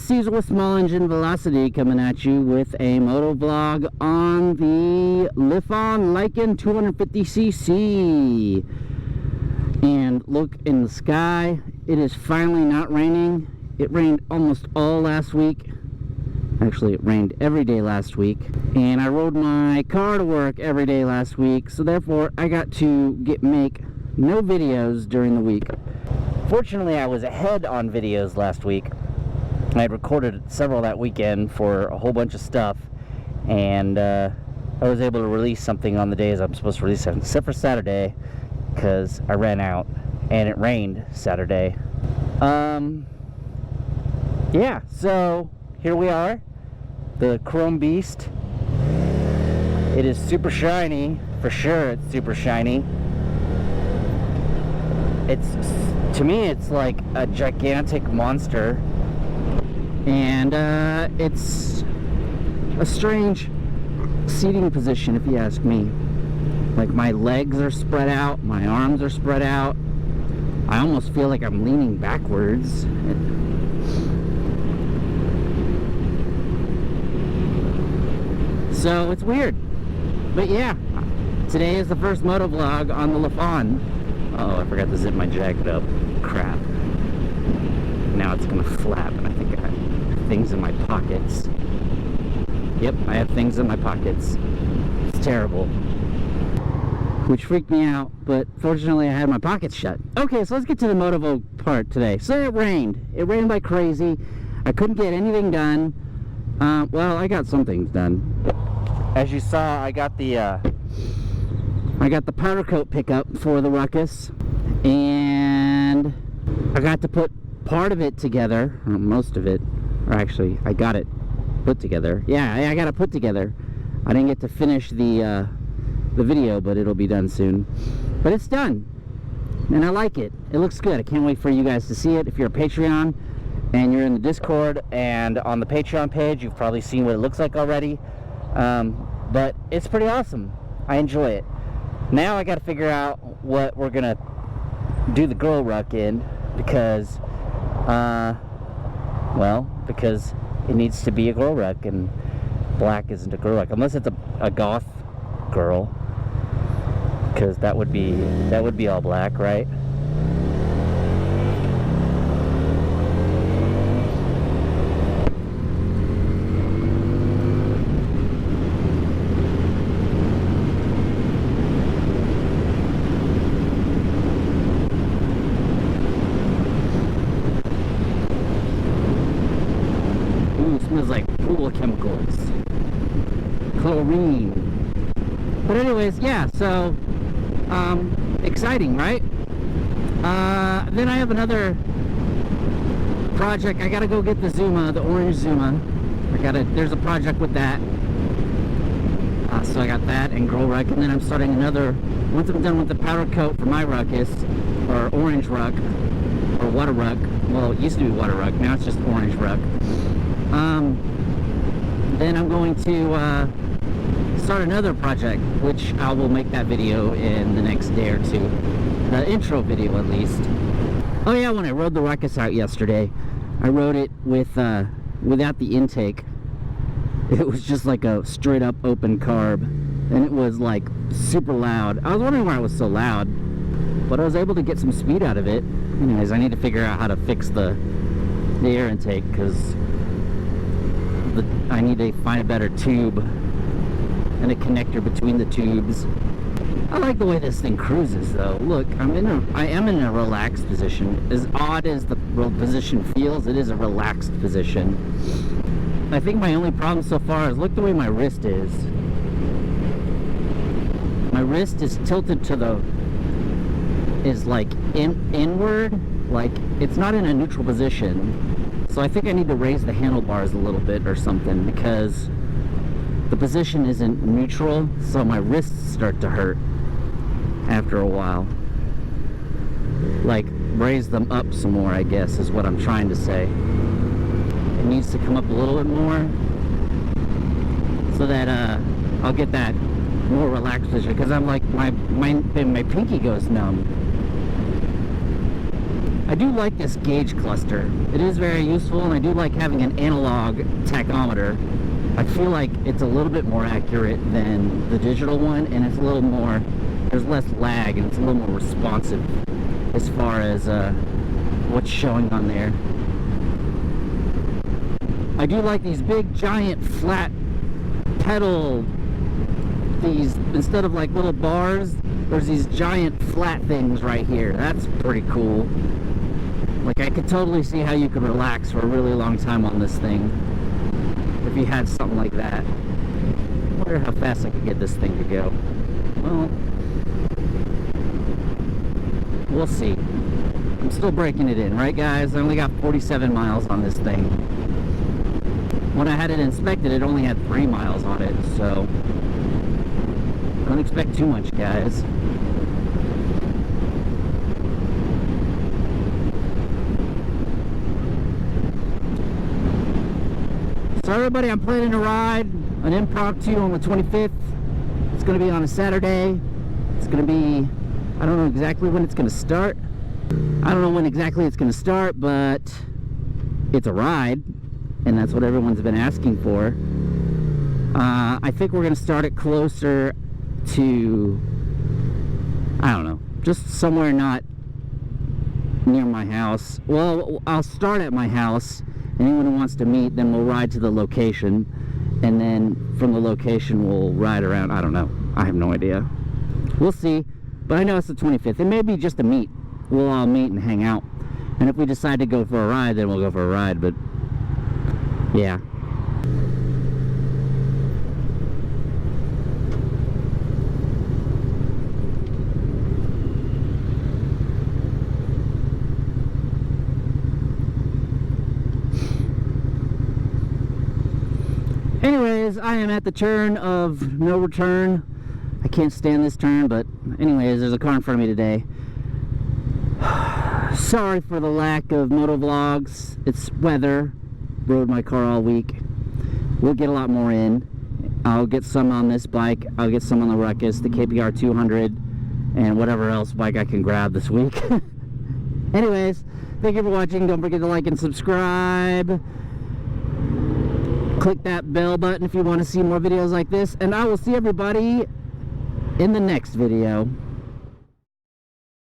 Caesar with small engine velocity coming at you with a motovlog on the Lifan Lycan 250cc. And look in the sky, it is finally not raining. It rained almost all last week. Actually, it rained every day last week. And I rode my car to work every day last week, so therefore I got to make no videos during the week. Fortunately, I was ahead on videos last week. I had recorded several that weekend for a whole bunch of stuff, and I was able to release something on the days I'm supposed to release it, except for Saturday, because I ran out, and it rained Saturday. Yeah, so here we are, the Chrome Beast. It is super shiny, for sure it's super shiny. To me, it's like a gigantic monster. And it's a strange seating position, if you ask me. Like, my legs are spread out, my arms are spread out. I almost feel like I'm leaning backwards. So it's weird. But yeah, today is the first motovlog on the Lifan. Oh, I forgot to zip my jacket up. Crap. Now it's gonna flap, and I think I have things in my pockets. Yep, I have things in my pockets. It's terrible. Which freaked me out, but fortunately I had my pockets shut. Okay, so let's get to the motovlog part today. So it rained. It rained like crazy. I couldn't get anything done. Well, I got some things done. As you saw, I got the powder coat pickup for the Ruckus, and I got to put part of it together, or most of it, or actually I got it put together. Yeah, I got it put together. I didn't get to finish the video, but it'll be done soon. But it's done, and I like it. It looks good. I can't wait for you guys to see it. If you're a Patreon and you're in the Discord and on the Patreon page, you've probably seen what it looks like already. But it's pretty awesome. I enjoy it. Now I got to figure out what we're gonna do the girl ruck in, because because it needs to be a girl ruck, and black isn't a girl ruck unless it's a goth girl, because that would be all black, right? Smells like pool chemicals, chlorine. But anyways, yeah, so exciting, right? Then I have another project. I gotta go get the Zuma, the orange Zuma. There's a project with that, so I got that and girl ruck, and then I'm starting another once I'm done with the powder coat for my Ruckus, or orange ruck, or water ruck. Well, it used to be water ruck, now it's just orange ruck. Then I'm going to start another project, which I will make that video in the next day or two. The intro video, at least. Oh yeah, when I rode the Ruckus out yesterday, I rode it without the intake. It was just like a straight up open carb, and it was like super loud. I was wondering why it was so loud, but I was able to get some speed out of it. Anyways, I need to figure out how to fix the air intake, because I need to find a better tube and a connector between the tubes. I like the way this thing cruises, though. Look, I am in a relaxed position. As odd as the position feels, it is a relaxed position. I think my only problem so far is, look the way my wrist is. My wrist is tilted to like inward, like it's not in a neutral position. So I think I need to raise the handlebars a little bit or something, because the position isn't neutral, so my wrists start to hurt after a while. Like, raise them up some more, I guess, is what I'm trying to say. It needs to come up a little bit more so that I'll get that more relaxed position, because I'm like, my pinky goes numb. I do like this gauge cluster. It is very useful, and I do like having an analog tachometer. I feel like it's a little bit more accurate than the digital one, and it's a little more, there's less lag, and it's a little more responsive as far as what's showing on there. I do like these big giant flat pedal, these, instead of like little bars, there's these giant flat things right here. That's pretty cool. Like, I could totally see how you could relax for a really long time on this thing if you had something like that. I wonder how fast I could get this thing to go. Well, we'll see. I'm still breaking it in, right guys? I only got 47 miles on this thing. When I had it inspected, it only had 3 miles on it, so don't expect too much, guys. So everybody, I'm planning to ride an impromptu on the 25th. It's going to be on a Saturday. It's going to be, I don't know exactly when it's going to start. I don't know when exactly it's going to start, but it's a ride, and that's what everyone's been asking for. I think we're going to start it closer to, I don't know, just somewhere not near my house. Well, I'll start at my house. Anyone who wants to meet, then we'll ride to the location, and then from the location we'll ride around. I don't know. I have no idea. We'll see. But I know it's the 25th. It may be just a meet. We'll all meet and hang out. And if we decide to go for a ride, then we'll go for a ride. But yeah. Anyways, I am at the turn of no return. I can't stand this turn, but anyways, there's a car in front of me today. Sorry for the lack of motovlogs. It's weather. Rode my car all week. We'll get a lot more in. I'll get some on this bike. I'll get some on the Ruckus, the KPR 200, and whatever else bike I can grab this week. Anyways, thank you for watching. Don't forget to like and subscribe. Click that bell button if you want to see more videos like this, and I will see everybody in the next video.